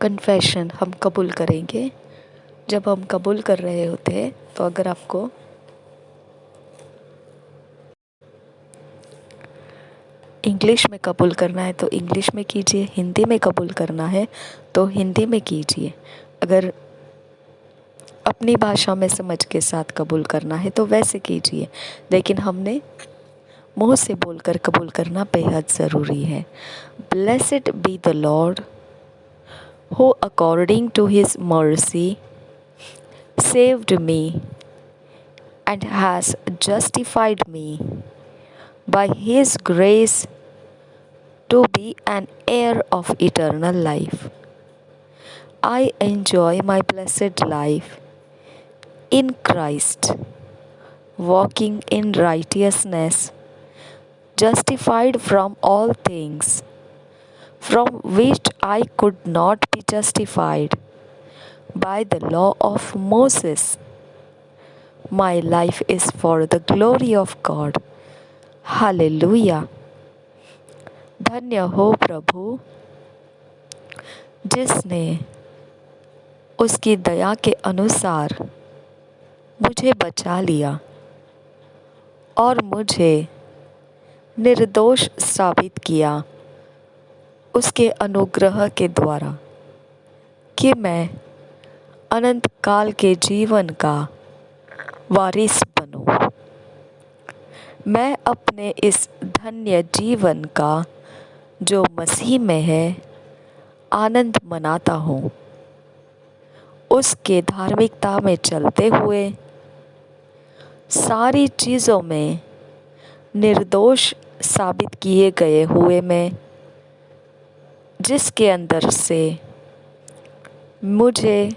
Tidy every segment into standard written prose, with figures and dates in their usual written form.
Confession हम कबूल करेंगे। जब हम कबूल कर रहे होते हैं तो अगर आपको इंग्लिश में कबूल करना है तो इंग्लिश में कीजिए, हिंदी में कबूल करना है तो हिंदी में कीजिए। अगर अपनी भाषा में समझ के साथ कबूल करना है तो वैसे कीजिए, लेकिन हमने मुंह से बोलकर कबूल करना बेहद ज़रूरी है। Blessed be the lord who according to his mercy saved me and has justified me by his grace to be an heir of eternal life. I enjoy my blessed life in Christ, walking in righteousness, justified from all things from which I could not be justified by the law of Moses. My life is for the glory of God. Hallelujah. धन्य हो प्रभु जिसने उसकी दया के अनुसार मुझे बचा लिया और मुझे निर्दोष साबित किया उसके अनुग्रह के द्वारा, कि मैं अनंत काल के जीवन का वारिस बनूं। मैं अपने इस धन्य जीवन का जो मसीह में है आनंद मनाता हूँ, उसके धार्मिकता में चलते हुए सारी चीज़ों में निर्दोष साबित किए गए हुए मैं, जिसके अंदर से मुझे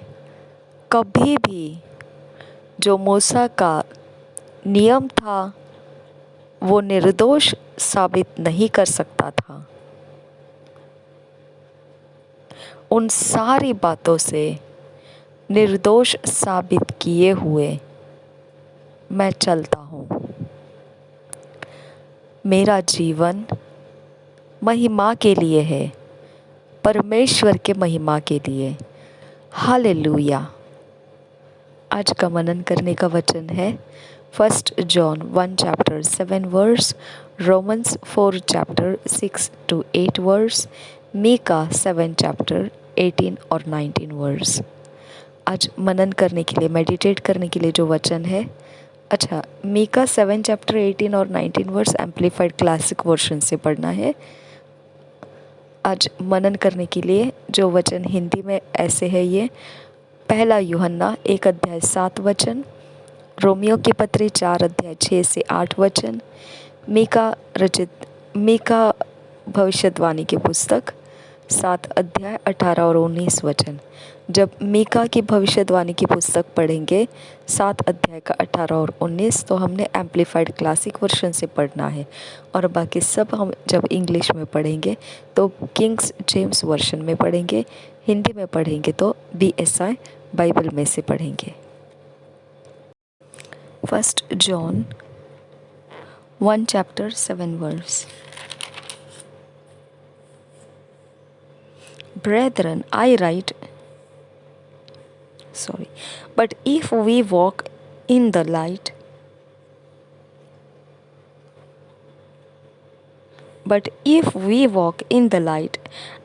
कभी भी जो मूसा का नियम था वो निर्दोष साबित नहीं कर सकता था, उन सारी बातों से निर्दोष साबित किए हुए मैं चलता हूँ। मेरा जीवन महिमा के लिए है, परमेश्वर के महिमा के लिए। हालेलुया। आज का मनन करने का वचन है 1 John 1 chapter 7 verse, Romans 4 chapter 6 to 8 verse, Mika 7 chapter 18 और 19 वर्स। आज मनन करने के लिए, मेडिटेट करने के लिए जो वचन है, अच्छा, मीका 7 chapter 18 और 19 वर्स एम्पलीफाइड क्लासिक वर्जन से पढ़ना है। आज मनन करने के लिए जो वचन हिंदी में ऐसे है ये, पहला यूहन्ना 1 अध्याय 7 वचन, रोमियो की पत्री 4 अध्याय 6 से 8 वचन, मीका भविष्यवाणी की पुस्तक 7 अध्याय 18 और 19 वचन। जब मीका की भविष्यवाणी की पुस्तक पढ़ेंगे 7 अध्याय का 18 और 19, तो हमने एम्पलीफाइड क्लासिक वर्जन से पढ़ना है, और बाकी सब हम जब इंग्लिश में पढ़ेंगे तो किंग्स जेम्स वर्जन में पढ़ेंगे, हिंदी में पढ़ेंगे तो BSI बाइबल में से पढ़ेंगे। 1 John 1 chapter 7 verse. Brethren, but if we walk in the light,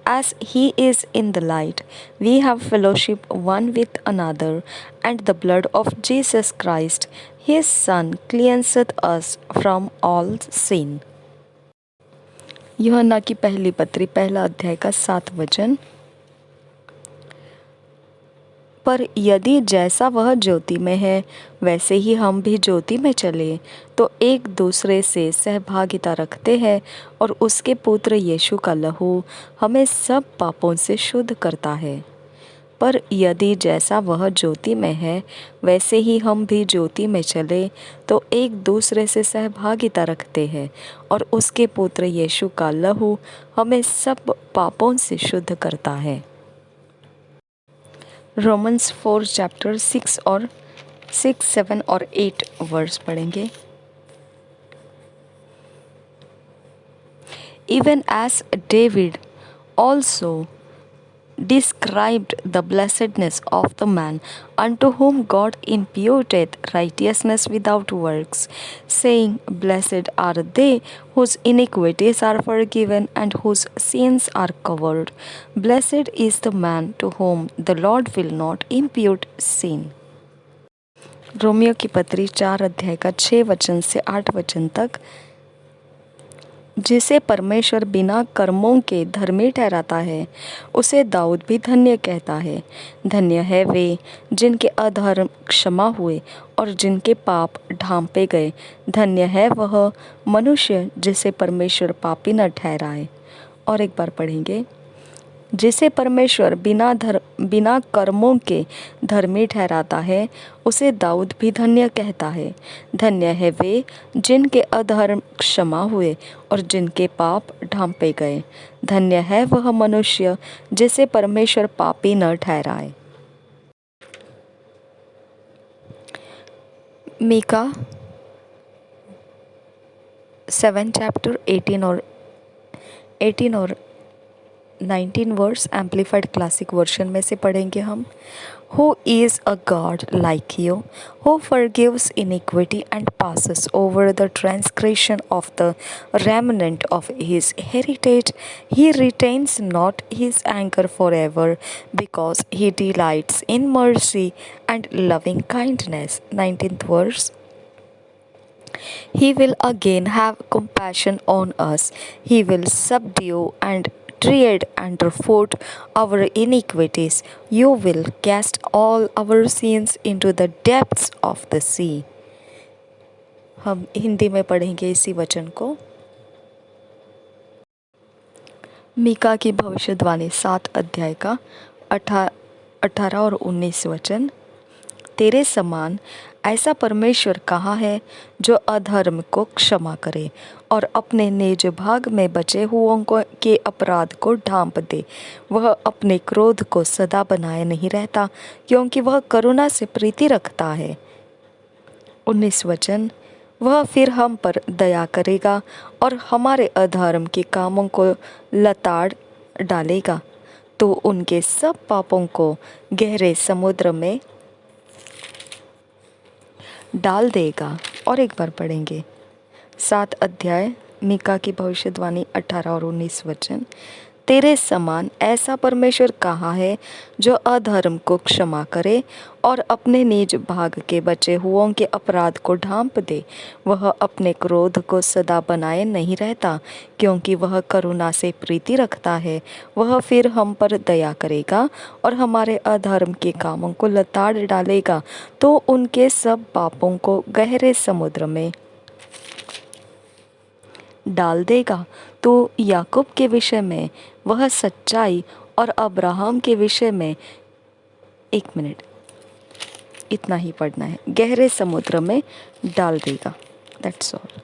as he is in the light, we have fellowship one with another, and the blood of Jesus Christ, his Son, cleanseth us from all sin. यूहन्ना की पहली पत्री 1 अध्याय का 7 वचन। पर यदि जैसा वह ज्योति में है वैसे ही हम भी ज्योति में चले तो एक दूसरे से सहभागिता रखते हैं, और उसके पुत्र यीशु का लहू हमें सब पापों से शुद्ध करता है। पर यदि जैसा वह ज्योति में है वैसे ही हम भी ज्योति में चले तो एक दूसरे से सहभागिता रखते हैं, और उसके पुत्र यीशु का लहू हमें सब पापों से शुद्ध करता है। रोमन्स 4 chapter 6 और 6, 7 और 8 वर्स पढ़ेंगे। Even as David also described the blessedness of the man unto whom God imputeth righteousness without works, saying, Blessed are they whose iniquities are forgiven and whose sins are covered. Blessed is the man to whom the Lord will not impute sin. Romeo की पत्री 4 अध्याय का 6 वचन से 8 वचन तक, जिसे परमेश्वर बिना कर्मों के धर्मी ठहराता है, उसे दाऊद भी धन्य कहता है। धन्य है वे जिनके अधर्म क्षमा हुए और जिनके पाप ढांपे गए। धन्य है वह मनुष्य जिसे परमेश्वर पापी न ठहराए। और एक बार पढ़ेंगे, जिसे परमेश्वर बिना कर्मों के धर्मी ठहराता है, उसे दाऊद भी धन्य कहता है। धन्य है वे जिनके अधर्म क्षमा हुए और जिनके पाप ढांपे गए। धन्य है वह मनुष्य जिसे परमेश्वर पापी न ठहराए। मीका 7 चैप्टर 18 और 19 वर्स एम्पलीफाइड क्लासिक वर्जन में से पढ़ेंगे हम। Who is a God like you, who forgives iniquity and passes over the transgression of the remnant of his heritage? He retains not his anger forever, because he delights in mercy and loving kindness. 19th verse. He will again have compassion on us. He will subdue and tread underfoot our iniquities. You will cast all our sins into the depths of the sea. हम हिंदी में पढ़ेंगे इसी वचन को। मीका की भविष्यवाणी 7 अध्याय का 18 और 19 वचन। तेरे समान ऐसा परमेश्वर कहाँ है जो अधर्म को क्षमा करे और अपने निज भाग में बचे हुओं के अपराध को ढांप दे। वह अपने क्रोध को सदा बनाए नहीं रहता, क्योंकि वह करुणा से प्रीति रखता है। 19 वचन। वह फिर हम पर दया करेगा और हमारे अधर्म के कामों को लताड़ डालेगा, तो उनके सब पापों को गहरे समुद्र में डाल देगा। और एक बार पढ़ेंगे 7 अध्याय मीका की भविष्यवाणी 18 और 19 वचन। तेरे समान ऐसा परमेश्वर कहाँ है जो अधर्म को क्षमा करे और अपने निज भाग के बचे हुओं के अपराध को ढांप दे। वह अपने क्रोध को सदा बनाए नहीं रहता, क्योंकि वह करुणा से प्रीति रखता है। वह फिर हम पर दया करेगा और हमारे अधर्म के कामों को लताड़ डालेगा, तो उनके सब पापों को गहरे समुद्र में डाल देगा। तो याकूब के विषय में वह सच्चाई और अब्राहम के विषय में, 1 मिनट, इतना ही पढ़ना है, गहरे समुद्र में डाल देगा। That's all.